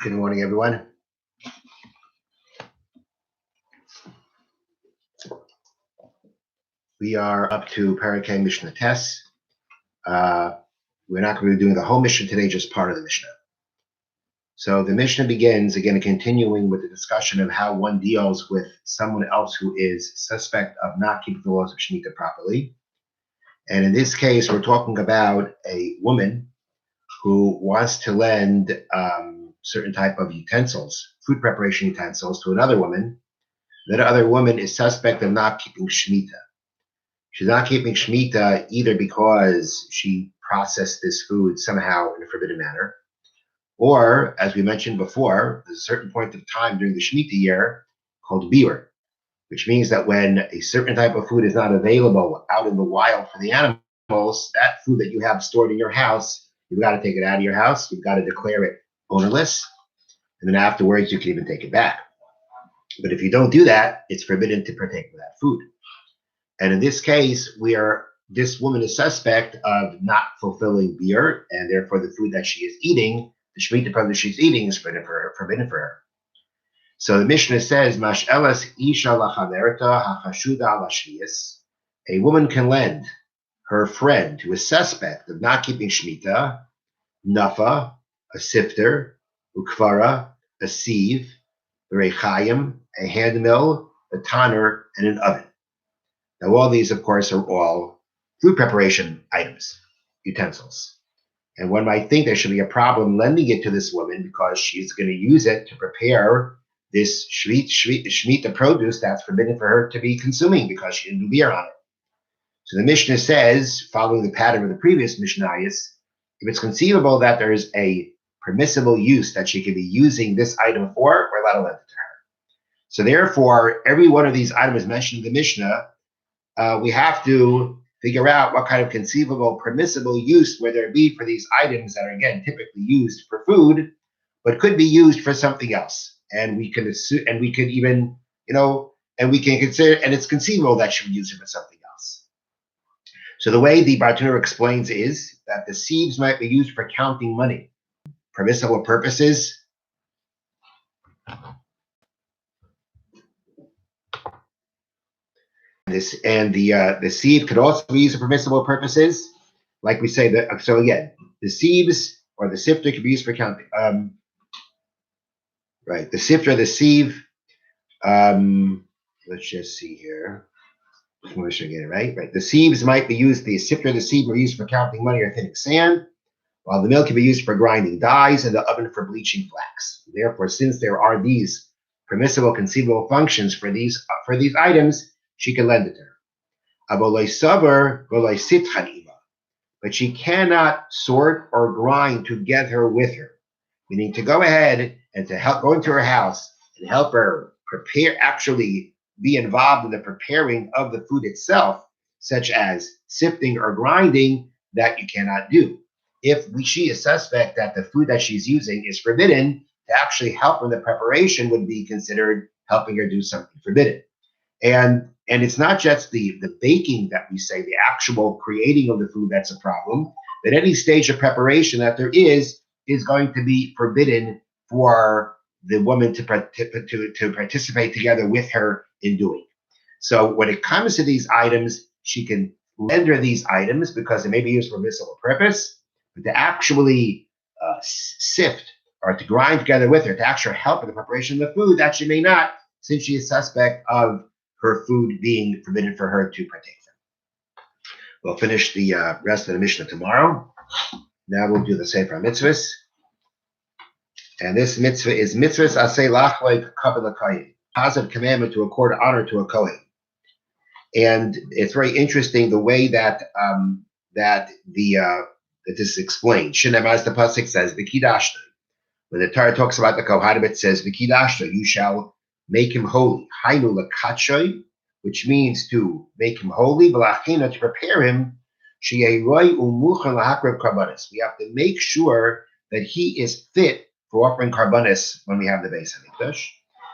Good morning, everyone. We are up to Parakeh Mishna Tes. We're not going to be doing the whole Mishnah today, just part of the Mishnah. So the Mishnah begins, again, continuing with the discussion of how one deals with someone else who is suspect of not keeping the laws of Shemitah properly. And in this case, we're talking about a woman who wants to lend certain type of utensils, food preparation utensils, to another woman. That other woman is suspect of not keeping Shemitah. She's not keeping Shemitah either because she processed this food somehow in a forbidden manner, or, as we mentioned before, there's a certain point of time during the Shemitah year called biur, which means that when a certain type of food is not available out in the wild for the animals, that food that you have stored in your house, you've got to take it out of your house, you've got to declare it ownerless, and then afterwards you can even take it back. But if you don't do that, it's forbidden to partake of that food. And in this case, this woman is suspect of not fulfilling biur, and therefore the food that she is eating, the Shemitah product she's eating, is forbidden for her. So the Mishnah says, Mash elas isha lachaverta hachashuda ala shviyas. A woman can lend her friend who is suspect of not keeping Shemitah, nafa, a sifter, ukvara, a sieve, a rechayim, a hand mill, a tanner, and an oven. Now, all these, of course, are all food preparation items, utensils. And one might think there should be a problem lending it to this woman because she's going to use it to prepare this Shemitah produce that's forbidden for her to be consuming because she didn't do biur on it. So the Mishnah says, following the pattern of the previous Mishnayos, if it's conceivable that there is a permissible use that she could be using this item for, we're allowed to lend it to her. So therefore, every one of these items mentioned in the Mishnah, we have to figure out what kind of conceivable permissible use would there be for these items that are, again, typically used for food, but could be used for something else. And we can assume, and we could even, and we can consider, and it's conceivable that she would use it for something else. So the way the Bartenura explains is that the sieves might be used for counting money, permissible purposes. The sieve could also be used for permissible purposes, like we say that. So again, the sieves or the sifter could be used for counting. Right, the sifter, the sieve. Let's just see here. Just want to show you right. Right, the sieves might be used. The sifter, the sieve are used for counting money or thinning sand, while the mill can be used for grinding dyes and the oven for bleaching flax. Therefore, since there are these permissible, conceivable functions for these items, she can lend it to her. But she cannot sort or grind together with her, meaning to go ahead and to help go into her house and help her prepare, actually be involved in the preparing of the food itself, such as sifting or grinding, that you cannot do. If she is suspect that the food that she's using is forbidden, to actually help in the preparation would be considered helping her do something forbidden. And it's not just the baking that we say, the actual creating of the food that's a problem, but any stage of preparation that there is going to be forbidden for the woman to participate together with her in doing. So when it comes to these items, she can lend her these items because they may be used for a permissible purpose, but to actually sift or to grind together with her, to actually help in the preparation of the food, that she may not, since she is suspect of her food being forbidden for her to partake in. We'll finish the rest of the Mishnah tomorrow. Now we'll do the Sefer HaMitzvot. And this mitzvah is mitzvahs aseh lachloi kabel hakohen, positive commandment to accord honor to a kohen. And it's very interesting the way that that this is explained. Shinem, as the pasuk says, v'kidashta. When the Torah talks about the kohanim, it says v'kidashta, you shall make him holy. Hainu lekatshoy, which means to make him holy, v'lachina, to prepare him. She'eroi umuchan lahakrev karbanis. We have to make sure that he is fit for offering karbanis when we have the Beis Hamikdash.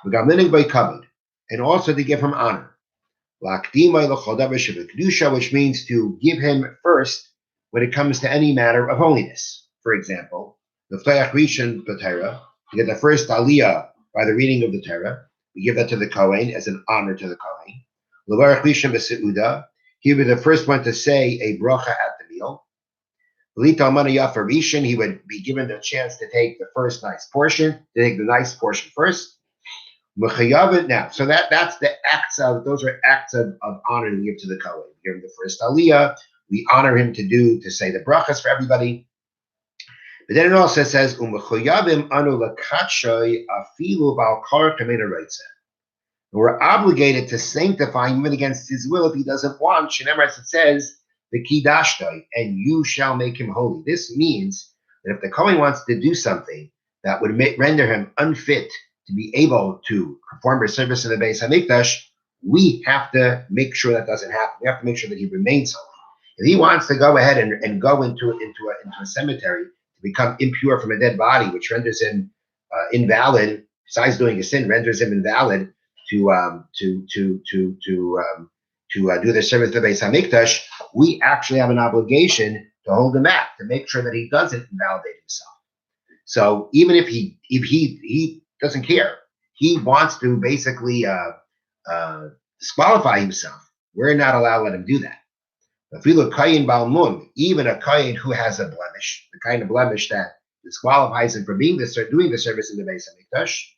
V'gamlinig by kavod, and also to give him honor. L'akdimai l'chol davar shebekdusha, which means to give him first when it comes to any matter of holiness. For example, the L'ftayach rishon b'Torah, You get the first aliyah by the reading of the Torah. We give that to the Kohen as an honor to the Kohen. Levarach Lishem b'seuda. He would be the first one to say a bracha at the meal. Lita Almana Yafa Rishon. He would be given the chance to take the first nice portion, to take the nice portion first. Now, so that's the acts of, those are acts of honor we give to the Kohen. We give him the first aliyah. We honor him to say the brachas for everybody. But then it also says, we're obligated to sanctify him even against his will if he doesn't want. Shenemar, it says, the kidashtoi, and you shall make him holy. This means that if the Kohen wants to do something that would render him unfit to be able to perform his service in the Beis HaMikdash, we have to make sure that doesn't happen. We have to make sure that he remains holy. If he wants to go ahead and go into a cemetery to become impure from a dead body, which renders him invalid, besides doing a sin, renders him invalid to do the service of the Beis HaMikdash, we actually have an obligation to hold him back, to make sure that he doesn't invalidate himself. So even if he doesn't care, he wants to basically disqualify himself, we're not allowed to let him do that. If we look kayin balmun, even a kayin who has a blemish, the kind of blemish that disqualifies him from doing the service in the Beis HaMikdash,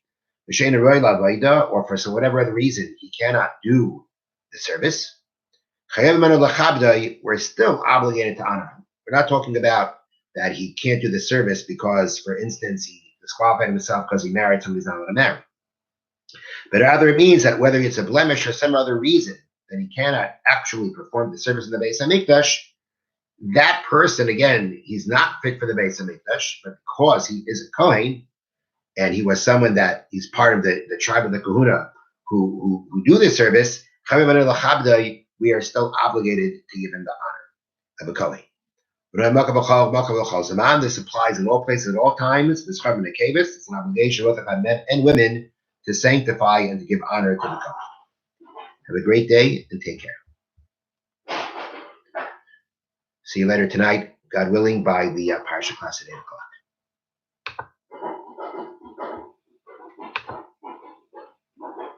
or for whatever other reason he cannot do the service, we're still obligated to honor him. We're not talking about that he can't do the service because, for instance, he disqualified himself because he married somebody he's not allowed to marry. But rather it means that whether it's a blemish or some other reason that he cannot actually perform the service in the Beis HaMikdash, that person, again, he's not fit for the Beis HaMikdash, but because he is a Kohen, and he was someone that he's part of the tribe of the Kahuna who do this service, we are still obligated to give him the honor of a Kohen. This applies in all places at all times. It's an obligation both of men and women to sanctify and to give honor to the Kohen. Have a great day and take care. See you later tonight, God willing, by the Parsha class at 8 o'clock.